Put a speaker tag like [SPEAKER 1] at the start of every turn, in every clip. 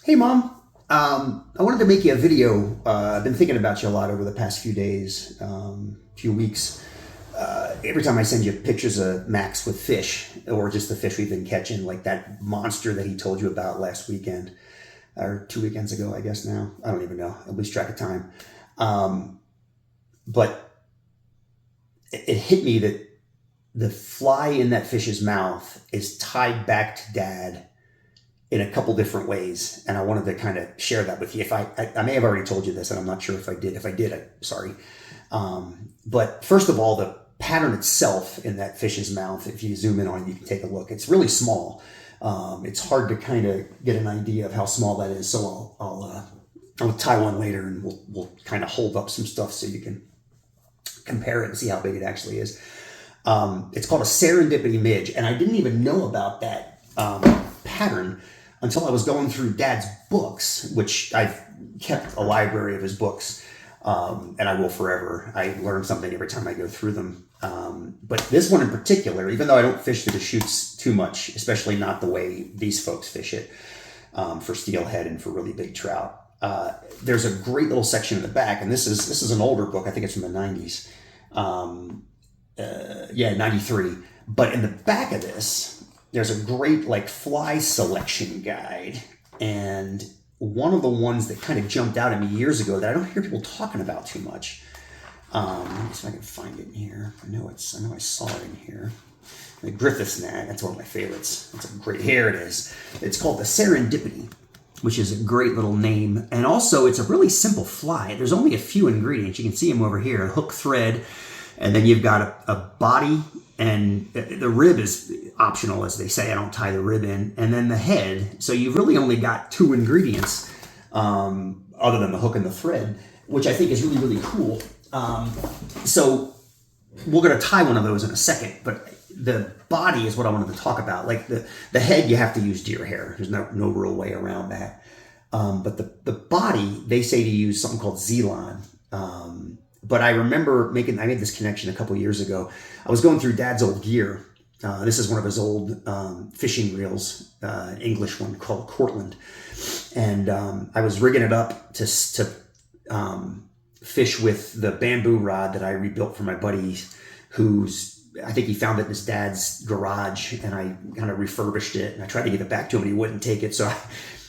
[SPEAKER 1] Hey, Mom. I wanted to make you a video. I've been thinking about you a lot over the past few days, few weeks. Every time I send you pictures of Max with fish, or just the fish we've been catching, like that monster that he told you about last weekend, or 2 weekends ago, I guess now. I don't even know. I lose track of time. But it hit me that the fly in that fish's mouth is tied back to Dad in a couple different ways, and I wanted to kind of share that with you. If I may have already told you this, and I'm not sure if I did. If I did, I'm sorry. But first of all, the pattern itself in that fish's mouth, if you zoom in on it, you can take a look. It's really small. It's hard to kind of get an idea of how small that is. So I'll tie one later, and we'll kind of hold up some stuff so you can compare it and see how big it actually is. It's called a serendipity midge, and I didn't even know about that pattern until I was going through Dad's books, which I've kept a library of his books, and I will forever. I learn something every time I go through them. But this one in particular, even though I don't fish through the chutes too much, especially not the way these folks fish it, for steelhead and for really big trout, there's a great little section in the back, and this is an older book. I think it's from the 90s. 93. But in the back of this, there's a great fly selection guide, and one of the ones that kind of jumped out at me years ago that I don't hear people talking about too much. Let me see if I can find it in here. I know I saw it in here. The Griffith's Net, that's one of my favorites. It's a great, here it is. It's called the Serendipity, which is a great little name. And also it's a really simple fly. There's only a few ingredients. You can see them over here, a hook thread, and then you've got a body, and the rib is optional, as they say. I don't tie the rib in. And then the head. So you've really only got two ingredients, other than the hook and the thread, which I think is really, really cool. So we're going to tie one of those in a second, but the body is what I wanted to talk about. Like the head, you have to use deer hair. There's no real way around that. But the body, they say to use something called Zelon. But I remember I made this connection a couple years ago. I was going through Dad's old gear. This is one of his old fishing reels, an English one called Cortland. And I was rigging it up to fish with the bamboo rod that I rebuilt for my buddy, I think he found it in his dad's garage, and I kind of refurbished it, and I tried to give it back to him, and he wouldn't take it. So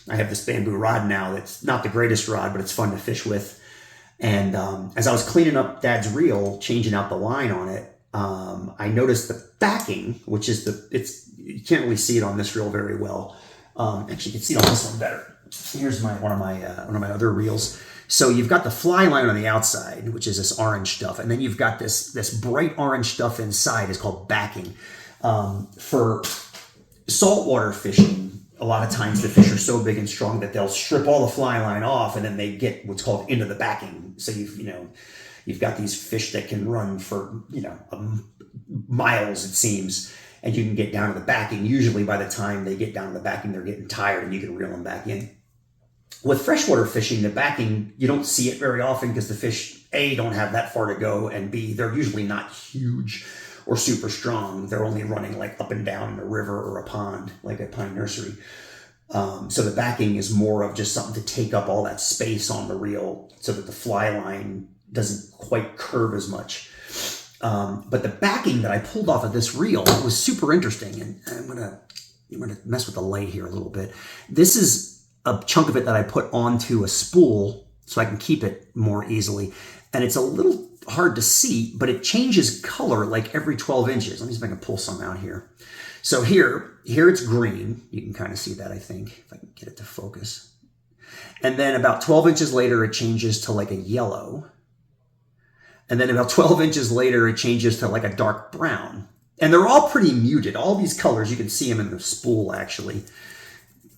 [SPEAKER 1] I have this bamboo rod now that's not the greatest rod, but it's fun to fish with. And as I was cleaning up Dad's reel, changing out the line on it, I noticed the backing, which is you can't really see it on this reel very well. Actually, you can see it on this one better. Here's one of my other reels. So you've got the fly line on the outside, which is this orange stuff, and then you've got this bright orange stuff inside. It's called backing. For saltwater fishing, a lot of times the fish are so big and strong that they'll strip all the fly line off, and then they get what's called into the backing. So you've got these fish that can run for miles, it seems, and you can get down to the backing. Usually by the time they get down to the backing, they're getting tired, and you can reel them back in. With freshwater fishing, the backing, you don't see it very often because the fish, A, don't have that far to go, and B, they're usually not huge or super strong. They're only running up and down in a river or a pond, like a pine nursery. So the backing is more of just something to take up all that space on the reel so that the fly line doesn't quite curve as much. But the backing that I pulled off of this reel was super interesting, and I'm gonna mess with the light here a little bit. This is a chunk of it that I put onto a spool so I can keep it more easily. And it's a little hard to see, but it changes color every 12 inches. Let me see if I can pull some out here. So here it's green. You can kind of see that, I think, if I can get it to focus. And then about 12 inches later, it changes to a yellow. And then about 12 inches later, it changes to a dark brown. And they're all pretty muted. All these colors, you can see them in the spool, actually.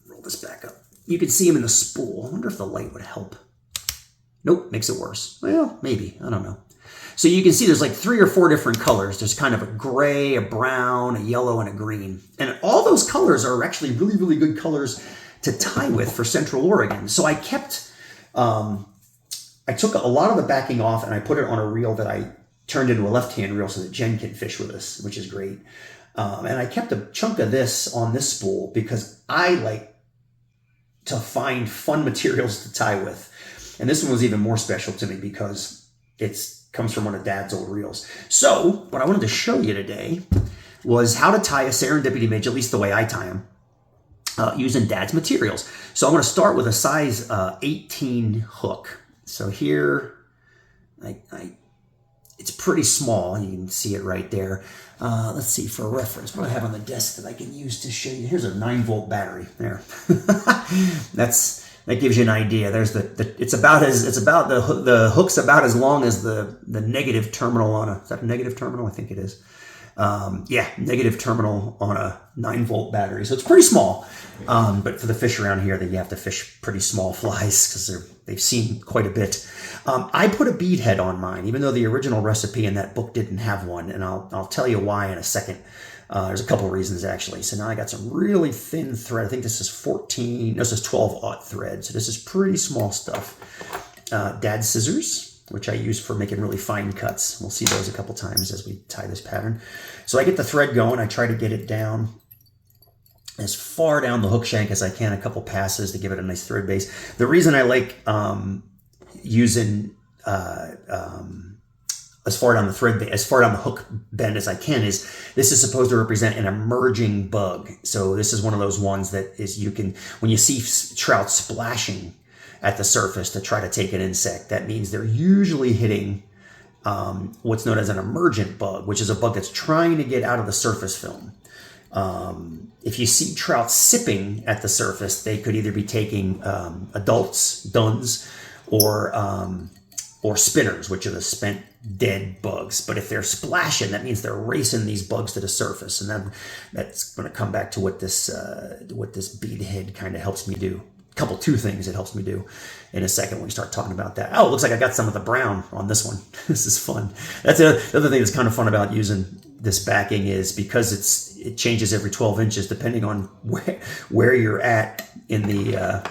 [SPEAKER 1] Roll this back up. You can see them in the spool. I wonder if the light would help. Nope, makes it worse. Well, maybe. I don't know. So you can see there's 3 or 4 different colors. There's kind of a gray, a brown, a yellow, and a green. And all those colors are actually really, really good colors to tie with for Central Oregon. So I took a lot of the backing off, and I put it on a reel that I turned into a left-hand reel so that Jen can fish with us, which is great. And I kept a chunk of this on this spool because I to find fun materials to tie with. And this one was even more special to me because it's comes from one of Dad's old reels. So what I wanted to show you today was how to tie a serendipity midge, at least the way I tie them, using Dad's materials. So I'm going to start with a size 18 hook. So here, it's pretty small. You can see it right there. Let's see, for reference, what do I have on the desk that I can use to show you? Here's a 9-volt battery there. That gives you an idea. There's the hook's about as long as the negative terminal on is that a negative terminal? I think it is. Yeah, negative terminal on a 9-volt battery. So it's pretty small. But for the fish around here, you have to fish pretty small flies because they've seen quite a bit. I put a bead head on mine, even though the original recipe in that book didn't have one. And I'll tell you why in a second. There's a couple of reasons, actually. So now I got some really thin thread. I think this is 12-aught thread. So this is pretty small stuff. Dad's scissors, which I use for making really fine cuts. We'll see those a couple times as we tie this pattern. So I get the thread going. I try to get it down as far down the hook shank as I can, a couple passes to give it a nice thread base. The reason I like using as far down the hook bend as I can is this is supposed to represent an emerging bug. So this is one of those ones that is when you see trout splashing at the surface to try to take an insect, that means they're usually hitting what's known as an emergent bug, which is a bug that's trying to get out of the surface film. If you see trout sipping at the surface, they could either be taking adults, duns, or spinners, which are the spent dead bugs. But if they're splashing, that means they're racing these bugs to the surface. And then that's going to come back to what this bead head kind of helps me do. Two things it helps me do in a second when we start talking about that. Oh, it looks like I got some of the brown on this one. This is fun. That's the other thing that's kind of fun about using this backing is because it changes every 12 inches depending on where you're at in the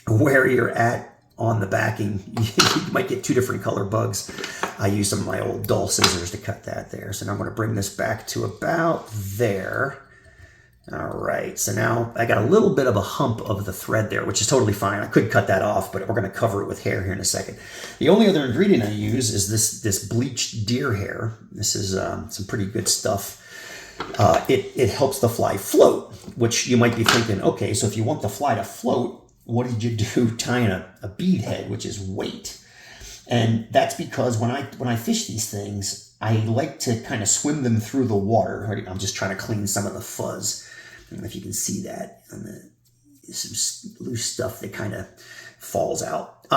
[SPEAKER 1] where you're at on the backing. You might get two different color bugs. I use some of my old dull scissors to cut that there. So now I'm going to bring this back to about there. All right, so now I got a little bit of a hump of the thread there, which is totally fine. I could cut that off, but we're going to cover it with hair here in a second. The only other ingredient I use is this bleached deer hair. This is some pretty good stuff. It helps the fly float, which you might be thinking, okay, so if you want the fly to float, what did you do tying a bead head, which is weight? And that's because when I fish these things, I like to kind of swim them through the water. I'm just trying to clean some of the fuzz. I don't know if you can see that. Some loose stuff that kind of falls out.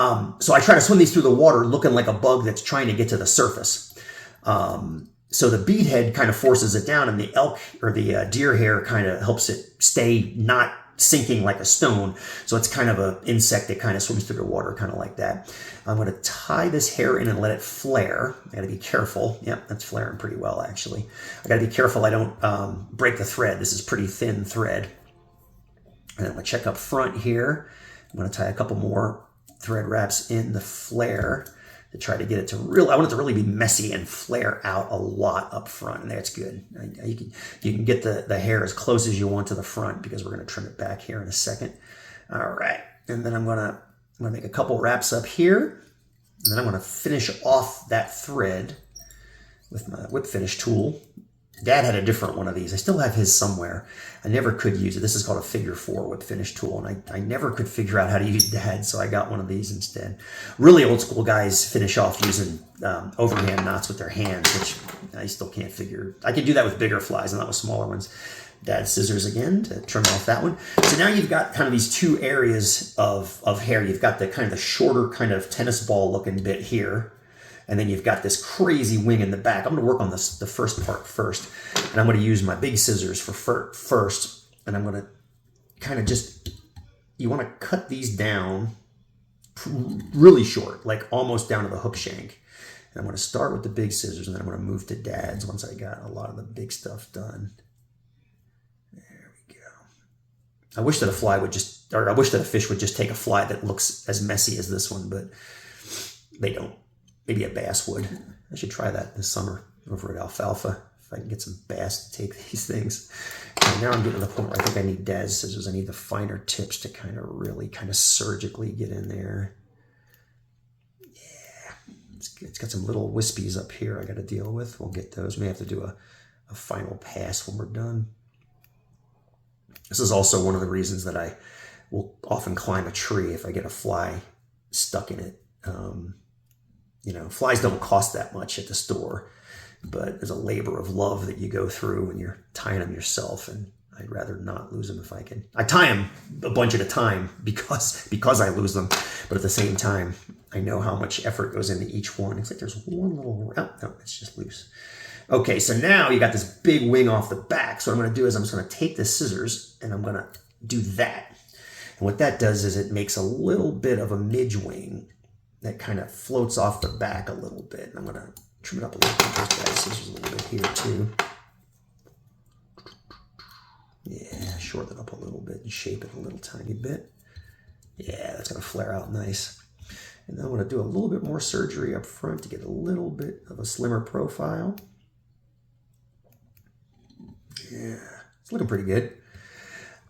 [SPEAKER 1] So I try to swim these through the water looking like a bug that's trying to get to the surface. So the bead head kind of forces it down, and the elk or the deer hair kind of helps it stay not sinking like a stone. So it's kind of an insect that kind of swims through the water, kind of like that. I'm going to tie this hair in and let it flare. I got to be careful. Yep, that's flaring pretty well, actually. I got to be careful I don't break the thread. This is pretty thin thread. And I'm going to check up front here. I'm going to tie a couple more thread wraps in the flare to try to get it to I want it to really be messy and flare out a lot up front, and that's good. You can get the hair as close as you want to the front because we're going to trim it back here in a second. All right, and then I'm going to make a couple wraps up here, and then I'm going to finish off that thread with my whip finish tool. Dad had a different one of these. I still have his somewhere. I never could use it. This is called a figure 4 whip finish tool, and I never could figure out how to use Dad's, so I got one of these instead. Really old school guys finish off using overhand knots with their hands, which I still can't figure. I can do that with bigger flies and not with smaller ones. Dad's scissors again to trim off that one. So now you've got kind of these two areas of hair. You've got the kind of the shorter kind of tennis ball looking bit here. And then you've got this crazy wing in the back. I'm going to work on the first part first. And I'm going to use my big scissors for first. And I'm going to kind of you want to cut these down really short, like almost down to the hook shank. And I'm going to start with the big scissors, and then I'm going to move to Dad's once I got a lot of the big stuff done. There we go. I wish that a fish would just take a fly that looks as messy as this one, but they don't. Maybe a bass would. I should try that this summer over at Alfalfa if I can get some bass to take these things. And now I'm getting to the point where I think I need Dad's scissors. I need the finer tips to kind of really kind of surgically get in there. Yeah, it's got some little wispies up here I got to deal with. We'll get those. May have to do a final pass when we're done. This is also one of the reasons that I will often climb a tree if I get a fly stuck in it. You know, flies don't cost that much at the store, but there's a labor of love that you go through when you're tying them yourself, and I'd rather not lose them if I can. I tie them a bunch at a time because I lose them, but at the same time, I know how much effort goes into each one. It's like there's one little, oh, no, it's just loose. Okay, so now you got this big wing off the back. So what I'm going to do is I'm just going to take the scissors and I'm going to do that. And what that does is it makes a little bit of a midge wing that kind of floats off the back a little bit. And I'm going to trim it up a little bit. Just add scissors a little bit here too. Yeah, shorten it up a little bit and shape it a little tiny bit. Yeah, that's going to flare out nice. And then I'm going to do a little bit more surgery up front to get a little bit of a slimmer profile. Yeah, it's looking pretty good.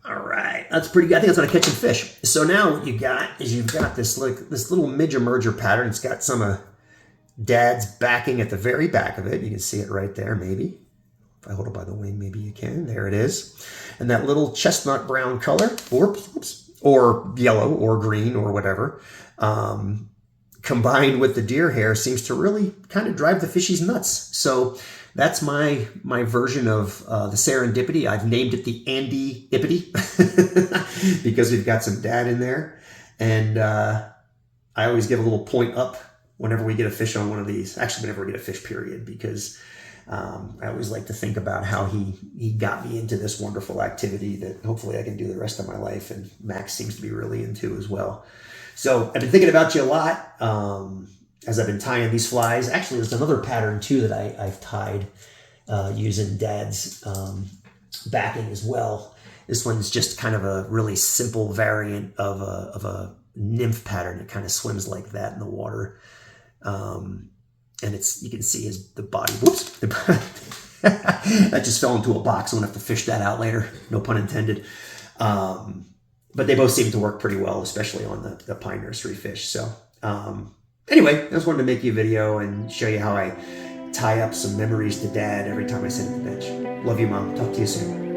[SPEAKER 1] All right, that's pretty good. I think that's going to catch some fish. So now what you got is you've got this little midge-emerger pattern. It's got some of Dad's backing at the very back of it. You can see it right there, maybe. If I hold it by the wing, maybe you can. There it is. And that little chestnut brown color, or yellow, or green, or whatever, combined with the deer hair seems to really kind of drive the fishies nuts. So that's my version of the serendipity. I've named it the Andy-ipity because we've got some Dad in there. And I always give a little point up whenever we get a fish on one of these. Actually, whenever we get a fish, period, because I always like to think about how he got me into this wonderful activity that hopefully I can do the rest of my life. And Max seems to be really into as well. So I've been thinking about you a lot. As I've been tying these flies. Actually, there's another pattern too that I've tied using Dad's backing as well. This one's just kind of a really simple variant of a nymph pattern. It kind of swims like that in the water. And you can see the body, whoops, that just fell into a box. I'm gonna have to fish that out later, no pun intended. But they both seem to work pretty well, especially on the pine nursery fish. So, anyway, I just wanted to make you a video and show you how I tie up some memories to Dad every time I sit at the bench. Love you, Mom. Talk to you soon.